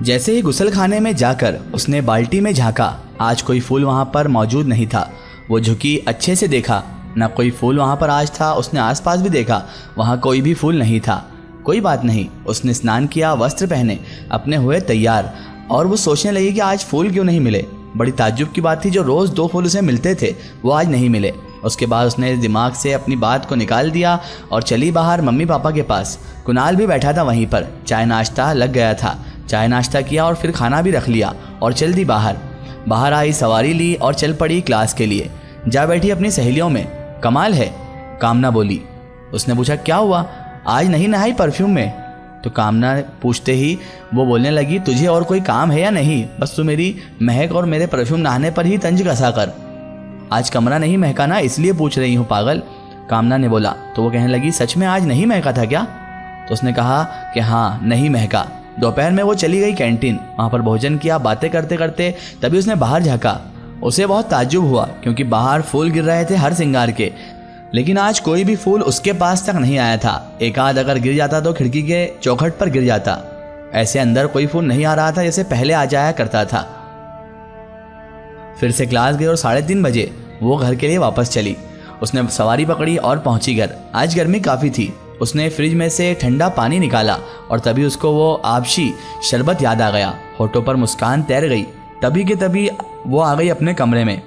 जैसे ही गुसल खाने में जाकर उसने बाल्टी में झांका, आज कोई फूल वहाँ पर मौजूद नहीं था। वो झुकी, अच्छे से देखा, न कोई फूल वहाँ पर आज था। उसने आसपास भी देखा, वहाँ कोई भी फूल नहीं था। कोई बात नहीं, उसने स्नान किया, वस्त्र पहने, अपने हुए तैयार, और वो सोचने लगी कि आज फूल क्यों नहीं मिले। बड़ी ताज्जुब की बात थी, जो रोज़ 2 फूल उसे मिलते थे वो आज नहीं मिले। उसके बाद उसने दिमाग से अपनी बात को निकाल दिया और चली बाहर मम्मी पापा के पास। कुणाल भी बैठा था वहीं पर, चाय नाश्ता लग गया था। चाय नाश्ता किया और फिर खाना भी रख लिया और चल दी बाहर आई, सवारी ली और चल पड़ी क्लास के लिए। जा बैठी अपनी सहेलियों में। कमाल है, कामना बोली। उसने पूछा क्या हुआ, आज नहीं नहाई परफ्यूम में? तो कामना पूछते ही वो बोलने लगी, तुझे और कोई काम है या नहीं? बस तू मेरी महक और मेरे परफ्यूम नहाने पर ही तंज कसा कर। आज कमरा नहीं महका ना, इसलिए पूछ रही हूँ पागल, कामना ने बोला। तो वो कहने लगी, सच में आज नहीं महका था क्या? तो उसने कहा कि हाँ, नहीं महका। दोपहर में वो चली गई कैंटीन, वहाँ पर भोजन किया। बातें करते करते तभी उसने बाहर झाँका। उसे बहुत ताज्जुब हुआ, क्योंकि बाहर फूल गिर रहे थे हर सिंगार के, लेकिन आज कोई भी फूल उसके पास तक नहीं आया था। एक आध अगर गिर जाता तो खिड़की के चौखट पर गिर जाता। ऐसे अंदर कोई फूल नहीं आ रहा था जैसे पहले आ जाया करता था। फिर से क्लास गई और 3:30 बजे वो घर के लिए वापस चली। उसने सवारी पकड़ी और पहुंची घर। आज गर्मी काफ़ी थी। उसने फ्रिज में से ठंडा पानी निकाला और तभी उसको वो आबशी शरबत याद आ गया। होठों पर मुस्कान तैर गई। तभी के तभी वो आ गई अपने कमरे में।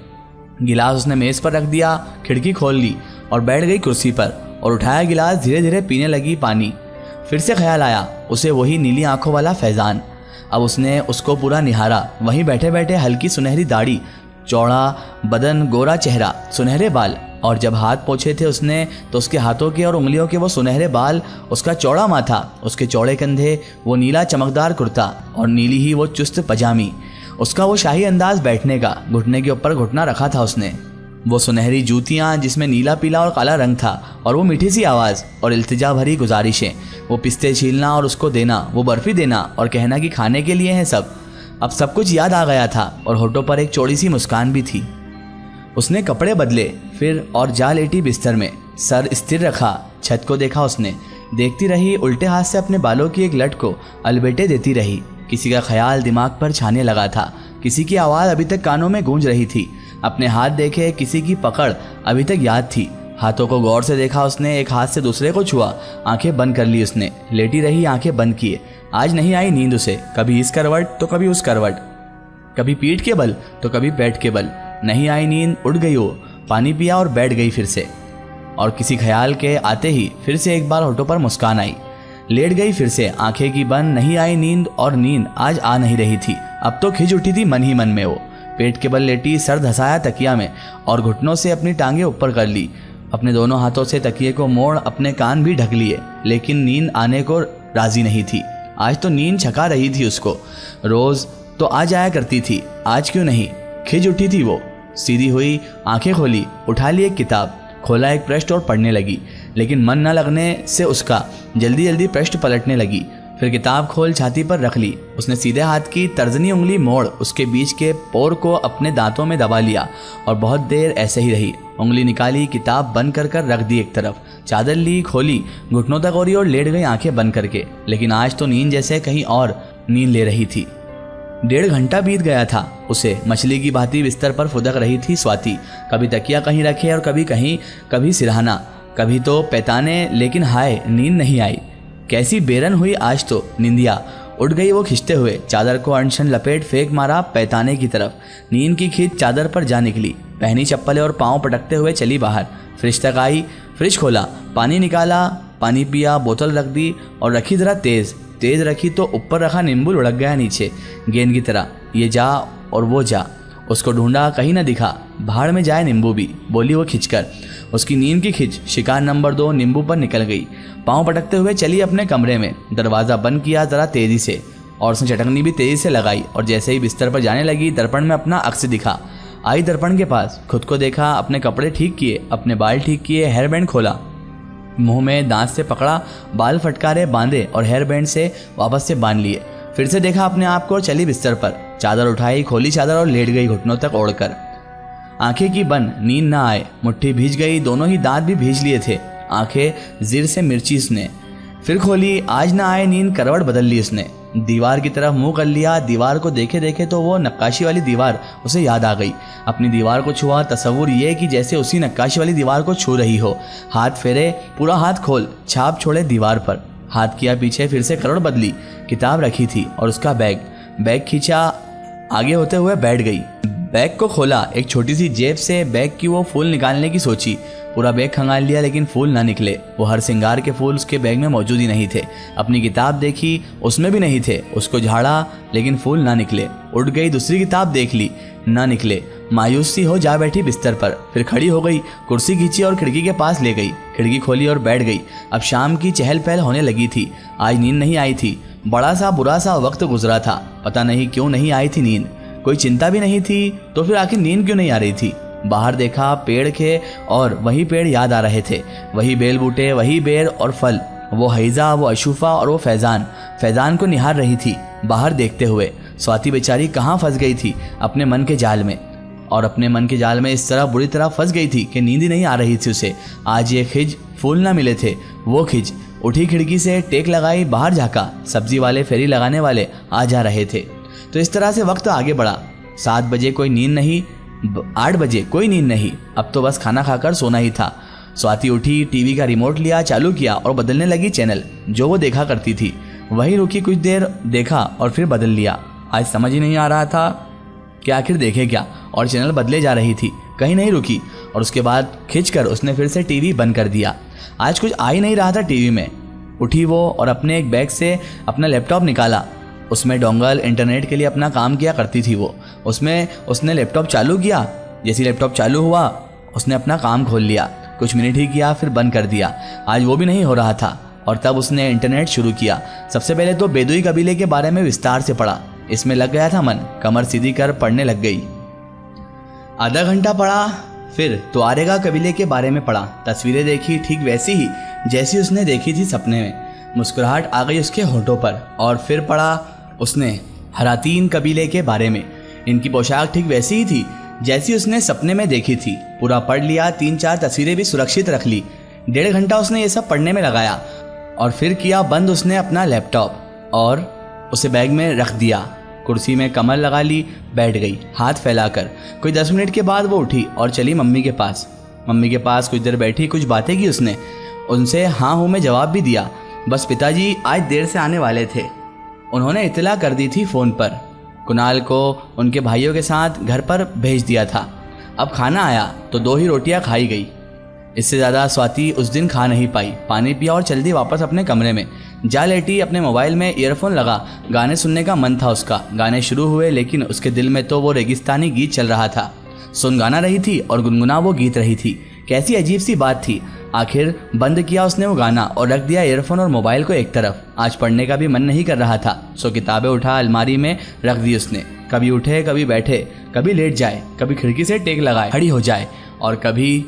गिलास उसने मेज़ पर रख दिया, खिड़की खोल ली और बैठ गई कुर्सी पर और उठाया गिलास, धीरे धीरे पीने लगी पानी। फिर से ख्याल आया उसे, वही नीली आंखों वाला फैज़ान। अब उसने उसको पूरा निहारा। वहीं बैठे बैठे हल्की सुनहरी दाढ़ी, चौड़ा बदन, गोरा चेहरा, सुनहरे बाल, और जब हाथ पोंछे थे उसने तो उसके हाथों के और उंगलियों के वो सुनहरे बाल, उसका चौड़ा माथा, उसके चौड़े कंधे, वो नीला चमकदार कुर्ता और नीली ही वो चुस्त पजामी, उसका वो शाही अंदाज बैठने का, घुटने के ऊपर घुटना रखा था उसने, वो सुनहरी जूतियाँ जिसमें नीला पीला और काला रंग था, और वो मीठी सी आवाज़ और इल्तिजा भरी गुजारिशें, वो पिस्ते छीलना और उसको देना, वो बर्फ़ी देना और कहना कि खाने के लिए है सब। अब सब कुछ याद आ गया था और होठों पर एक चौड़ी सी मुस्कान भी थी। उसने कपड़े बदले फिर और जा लेटी बिस्तर में, सर स्थिर रखा, छत को देखा उसने। देखती रही, उल्टे हाथ से अपने बालों की एक लट को अलबेटे देती रही। किसी का ख्याल दिमाग पर छाने लगा था, किसी की आवाज़ अभी तक कानों में गूंज रही थी। अपने हाथ देखे, किसी की पकड़ अभी तक याद थी। हाथों को गौर से देखा उसने, एक हाथ से दूसरे को छुआ, आंखें बंद कर ली उसने। लेटी रही, आंखें बंद किए। आज नहीं आई नींद उसे, कभी इस करवट तो कभी उस करवट, कभी पीठ के बल तो कभी पेट के बल। नहीं आई नींद, उठ गई वो, पानी पिया और बैठ गई फिर से। और किसी ख्याल के आते ही फिर से एक बार होठों पर मुस्कान आई। लेट गई फिर से, आंखें की बंद। नहीं आई नींद, और नींद आज आ नहीं रही थी। अब तो खिंच उठी थी मन ही मन में वो। पेट के बल लेटी, सर धसाया तकिया में और घुटनों से अपनी टांगें ऊपर कर ली। अपने दोनों हाथों से तकिए को मोड़ अपने कान भी ढक लिए, लेकिन नींद आने को राजी नहीं थी। आज तो नींद छका रही थी उसको। रोज तो आ जाया करती थी, आज क्यों नहीं? खिंच उठी थी वो, सीधी हुई, आंखें खोली, उठा ली एक किताब, खोला एक पृष्ठ और पढ़ने लगी। लेकिन मन न लगने से उसका जल्दी जल्दी पृष्ठ पलटने लगी। फिर किताब खोल छाती पर रख ली। उसने सीधे हाथ की तर्जनी उंगली मोड़ उसके बीच के पोर को अपने दांतों में दबा लिया और बहुत देर ऐसे ही रही। उंगली निकाली, किताब बंद कर कर रख दी एक तरफ, चादर ली, खोली, घुटनों तक ओरी और लेट गई आंखें बंद करके। लेकिन आज तो नींद जैसे कहीं और नींद ले रही थी। 1.5 घंटा बीत गया था उसे। मछली की भांति बिस्तर पर फुदक रही थी स्वाति, कभी तकिया कहीं रखे और कभी कहीं, कभी सिरहाना, कभी तो पैताने, लेकिन हाय नींद नहीं आई। कैसी बेरन हुई आज तो निंदिया। उठ गई वो खिंचते हुए, चादर को अनशन लपेट फेंक मारा पैताने की तरफ। नींद की खींच चादर पर जा निकली। पहनी चप्पलें और पाँव पटकते हुए चली बाहर। फ्रिज तक आई, फ्रिज खोला, पानी निकाला, पानी पिया, बोतल रख दी और रखी जरा तेज रखी तो ऊपर रखा नींबू लुढ़क गया नीचे गेंद की तरह। ये जा और वो जा, उसको ढूंढा, कहीं न दिखा। भाड़ में जाए नींबू भी, बोली वो खिंचकर। उसकी नींद की खिंच शिकार नंबर 2 नींबू पर निकल गई। पाँव पटकते हुए चली अपने कमरे में। दरवाज़ा बंद किया जरा तेज़ी से और उसने चटकनी भी तेज़ी से लगाई। और जैसे ही बिस्तर पर जाने लगी, दर्पण में अपना अक्स दिखा। आई दर्पण के पास, खुद को देखा, अपने कपड़े ठीक किए, अपने बाल ठीक किए, हेयर बैंड खोला, मुंह में दांत से पकड़ा, बाल फटकारे बांधे और हेयर बैंड से वापस से बांध लिए। फिर से देखा अपने आप को और चली बिस्तर पर। चादर उठाई, खोली चादर और लेट गई घुटनों तक ओढ़कर। आंखें की बंद, नींद ना आए। मुट्ठी भीज गई, दोनों ही दांत भी भीज लिए थे। आंखें जीर से मिर्ची उसने। फिर खोली, आज ना आए नींद, करवट बदल ली उसने। दीवार की तरफ मुंह कर लिया। दीवार को देखे देखे तो वो नक्काशी वाली दीवार उसे याद आ गई। अपनी दीवार को छुआ, तस्वुर ये कि जैसे उसी नक्काशी वाली दीवार को छू रही हो। हाथ फेरे, पूरा हाथ खोल, छाप छोड़े दीवार पर। हाथ किया पीछे, फिर से करोड़ बदली। किताब रखी थी और उसका बैग खींचा, आगे होते हुए बैठ गई। बैग को खोला, एक छोटी सी जेब से बैग की वो फूल निकालने की सोची। पूरा बैग खंगाल लिया लेकिन फूल ना निकले। वो हर श्रृंगार के फूल उसके बैग में मौजूद ही नहीं थे। अपनी किताब देखी, उसमें भी नहीं थे। उसको झाड़ा लेकिन फूल ना निकले। उठ गई, दूसरी किताब देख ली, ना निकले। मायूस सी हो जा बैठी बिस्तर पर। फिर खड़ी हो गई, कुर्सी खींची और खिड़की के पास ले गई। खिड़की खोली और बैठ गई। अब शाम की चहल पहल होने लगी थी। आज नींद नहीं आई थी। बड़ा सा बुरा सा वक्त गुजरा था। पता नहीं क्यों नहीं आई थी नींद। कोई चिंता भी नहीं थी तो फिर आखिर नींद क्यों नहीं आ रही थी। बाहर देखा, पेड़ थे और वही पेड़ याद आ रहे थे। वही बेल बूटे, वही बेर और फल। वो हैजा, वो अशूफा और वो फैजान को निहार रही थी बाहर देखते हुए। स्वाति बेचारी कहाँ फंस गई थी अपने मन के जाल में। और अपने मन के जाल में इस तरह बुरी तरह फंस गई थी कि नींद ही नहीं आ रही थी उसे। आज ये खिज फूल ना मिले थे, वो खिज। उठी, खिड़की से टेक लगाई, बाहर झाँका। सब्जी वाले, फेरी लगाने वाले आ जा रहे थे। तो इस तरह से वक्त आगे बढ़ा। 7 बजे कोई नींद नहीं, 8 बजे कोई नींद नहीं। अब तो बस खाना खाकर सोना ही था। स्वाति उठी, टीवी का रिमोट लिया, चालू किया और बदलने लगी चैनल जो वो देखा करती थी। वहीं रुकी, कुछ देर देखा और फिर बदल लिया। आज समझ ही नहीं आ रहा था कि आखिर देखे क्या, और चैनल बदले जा रही थी, कहीं नहीं रुकी। और उसके बाद खिंचकर उसने फिर से टीवी बंद कर दिया। आज कुछ आ ही नहीं रहा था टीवी में। उठी वो और अपने एक बैग से अपना लैपटॉप निकाला। उसमें डोंगल इंटरनेट के लिए अपना काम किया करती थी वो। उसमें उसने लैपटॉप चालू किया। जैसे लैपटॉप चालू हुआ उसने अपना काम खोल लिया। कुछ मिनट ही किया, फिर बंद कर दिया। आज वो भी नहीं हो रहा था और तब उसने इंटरनेट शुरू किया। सबसे पहले तो बेदुई कबीले के बारे में विस्तार से पढ़ा। इसमें लग गया था मन, कमर सीधी कर पढ़ने लग गई। आधा घंटा पढ़ा, फिर तुआरेगा कबीले के बारे में पढ़ा। तस्वीरें देखी ठीक वैसी ही जैसी उसने देखी थी सपने में। मुस्कुराहट आ गई उसके होठों पर। और फिर पढ़ा उसने हरातीन कबीले के बारे में। इनकी पोशाक ठीक वैसी ही थी जैसी उसने सपने में देखी थी। पूरा पढ़ लिया, 3-4 तस्वीरें भी सुरक्षित रख ली। 1.5 घंटा उसने ये सब पढ़ने में लगाया और फिर किया बंद उसने अपना लैपटॉप और उसे बैग में रख दिया। कुर्सी में कमर लगा ली, बैठ गई हाथ फैलाकर। कोई 10 मिनट के बाद वो उठी और चली मम्मी के पास। मम्मी के पास कुछ देर बैठी, कुछ बातें की उसने। उनसे हाँ हूँ में जवाब भी दिया। बस पिताजी आज देर से आने वाले थे। उन्होंने इत्तला कर दी थी फ़ोन पर। कुणाल को उनके भाइयों के साथ घर पर भेज दिया था। अब खाना आया तो 2 ही रोटियां खाई गई। इससे ज़्यादा स्वाति उस दिन खा नहीं पाई। पानी पिया और जल्दी वापस अपने कमरे में जा लेटी। अपने मोबाइल में ईयरफोन लगा, गाने सुनने का मन था उसका। गाने शुरू हुए लेकिन उसके दिल में तो वो रेगिस्तानी गीत चल रहा था। सुन गाना रही थी और गुनगुना वो गीत रही थी। कैसी अजीब सी बात थी। आखिर बंद किया उसने वो गाना और रख दिया ईयरफोन और मोबाइल को एक तरफ। आज पढ़ने का भी मन नहीं कर रहा था, सो किताबें उठा अलमारी में रख दी उसने। कभी उठे, कभी बैठे, कभी लेट जाए, कभी खिड़की से टेक लगाए खड़ी हो जाए और कभी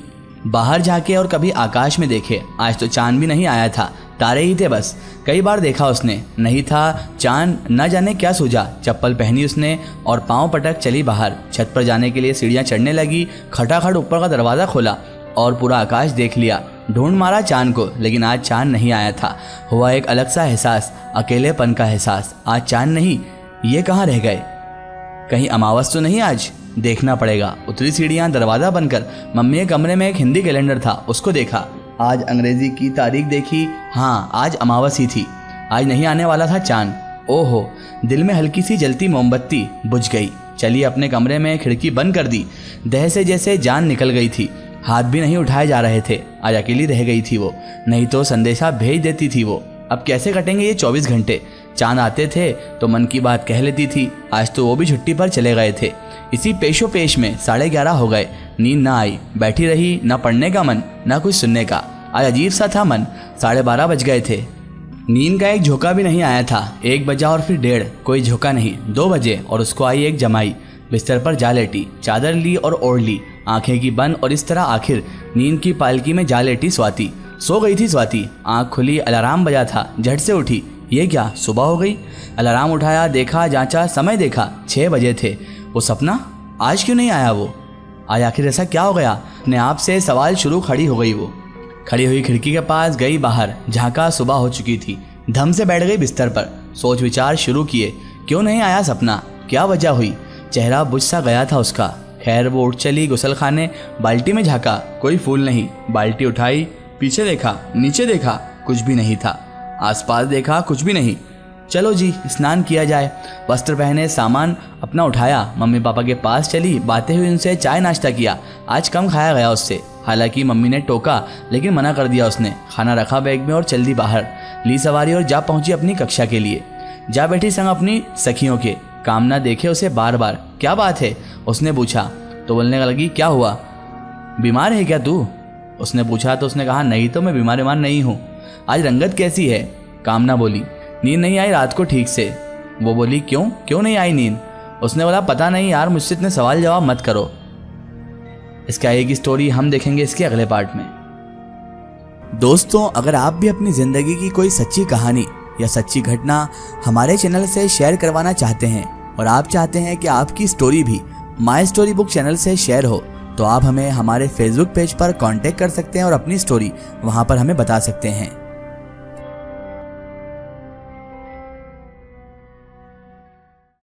बाहर झाके और कभी आकाश में देखे। आज तो चांद भी नहीं आया था, तारे ही थे बस। कई बार देखा उसने, नहीं था चांद। न जाने क्या सूझा। चप्पल पहनी उसने और पाँव पटक चली बाहर। छत पर जाने के लिए सीढ़ियाँ चढ़ने लगी। खटाखट ऊपर का दरवाज़ा खोला और पूरा आकाश देख लिया। ढूंढ मारा चांद को, लेकिन आज चांद नहीं आया था। हुआ एक अलग सा एहसास, अकेलेपन का एहसास। आज चांद नहीं, ये कहाँ रह गए? कहीं अमावस तो नहीं आज? देखना पड़ेगा। उतरी सीढ़ियाँ, दरवाज़ा बंद कर मम्मी के कमरे में एक हिंदी कैलेंडर था, उसको देखा। आज अंग्रेजी की तारीख देखी, हाँ आज अमावस ही थी। आज नहीं आने वाला था चांद। ओहो, दिल में हल्की सी जलती मोमबत्ती बुझ गई। चली अपने कमरे में, खिड़की बंद कर दी। देह से जैसे जान निकल गई थी। हाथ भी नहीं उठाए जा रहे थे। आज अकेली रह गई थी वो, नहीं तो संदेशा भेज देती थी वो। अब कैसे कटेंगे ये 24 घंटे? चांद आते थे तो मन की बात कह लेती थी। आज तो वो भी छुट्टी पर चले गए थे। इसी पेशो पेश में 11:30 हो गए। नींद ना आई, बैठी रही। ना पढ़ने का मन, ना कुछ सुनने का। आज अजीब सा था मन। 12:30 बज गए थे। नींद का एक झोंका भी नहीं आया था। 1 बजा और फिर 1:30, कोई झोंका नहीं। 2 बजे और उसको आई एक जमाई। बिस्तर पर जा लेटी, चादर ली और ओढ़ ली, आंखें की बंद। और इस तरह आखिर नींद की पालकी में जा लेटी स्वाति। सो गई थी स्वाति। आंख खुली, अलार्म बजा था। झट से उठी। ये क्या, सुबह हो गई? अलार्म उठाया, देखा, जांचा, समय देखा, 6 बजे थे। वो सपना? आज क्यों नहीं आया वो? आज आखिर ऐसा क्या हो गया? अपने आप से सवाल शुरू। खड़ी हो गई वो। खड़ी हुई खिड़की के पास गई, बाहर झाँका। सुबह हो चुकी थी। धम से बैठ गई बिस्तर पर। सोच विचार शुरू किए। क्यों नहीं आया सपना, क्या वजह हुई? चेहरा बुझ सा गया था उसका। खैर वो उठ चली गुसल खाने, बाल्टी में झाँका, कोई फूल नहीं। बाल्टी उठाई, पीछे देखा, नीचे देखा, कुछ भी नहीं था। आसपास देखा, कुछ भी नहीं। चलो जी स्नान किया जाए। वस्त्र पहने, सामान अपना उठाया, मम्मी पापा के पास चली, बातें हुई उनसे, चाय नाश्ता किया। आज कम खाया गया उससे, हालांकि मम्मी ने टोका लेकिन मना कर दिया उसने। खाना रखा बैग में और चल दी बाहर। ली सवारी और जा पहुंची अपनी कक्षा के लिए। जा बैठी संग अपनी सखियों के। कामना देखे उसे बार बार। क्या बात है उसने पूछा तो बोलने लगी, क्या हुआ, बीमार है क्या तू? उसने पूछा तो उसने कहा, नहीं तो मैं बीमार नहीं हूँ। आज रंगत कैसी है? कामना बोली, नींद नहीं आई रात को ठीक से। वो बोली, क्यों नहीं आई नींद? उसने बोला, पता नहीं यार, मुझसे इतने सवाल जवाब मत करो। इसका एक स्टोरी हम देखेंगे इसके अगले पार्ट में। दोस्तों, अगर आप भी अपनी जिंदगी की कोई सच्ची कहानी या सच्ची घटना हमारे चैनल से शेयर करवाना चाहते हैं और आप चाहते हैं कि आपकी स्टोरी भी माय स्टोरी बुक चैनल से शेयर हो, तो आप हमें हमारे फेसबुक पेज पर कांटेक्ट कर सकते हैं और अपनी स्टोरी वहां पर हमें बता सकते हैं।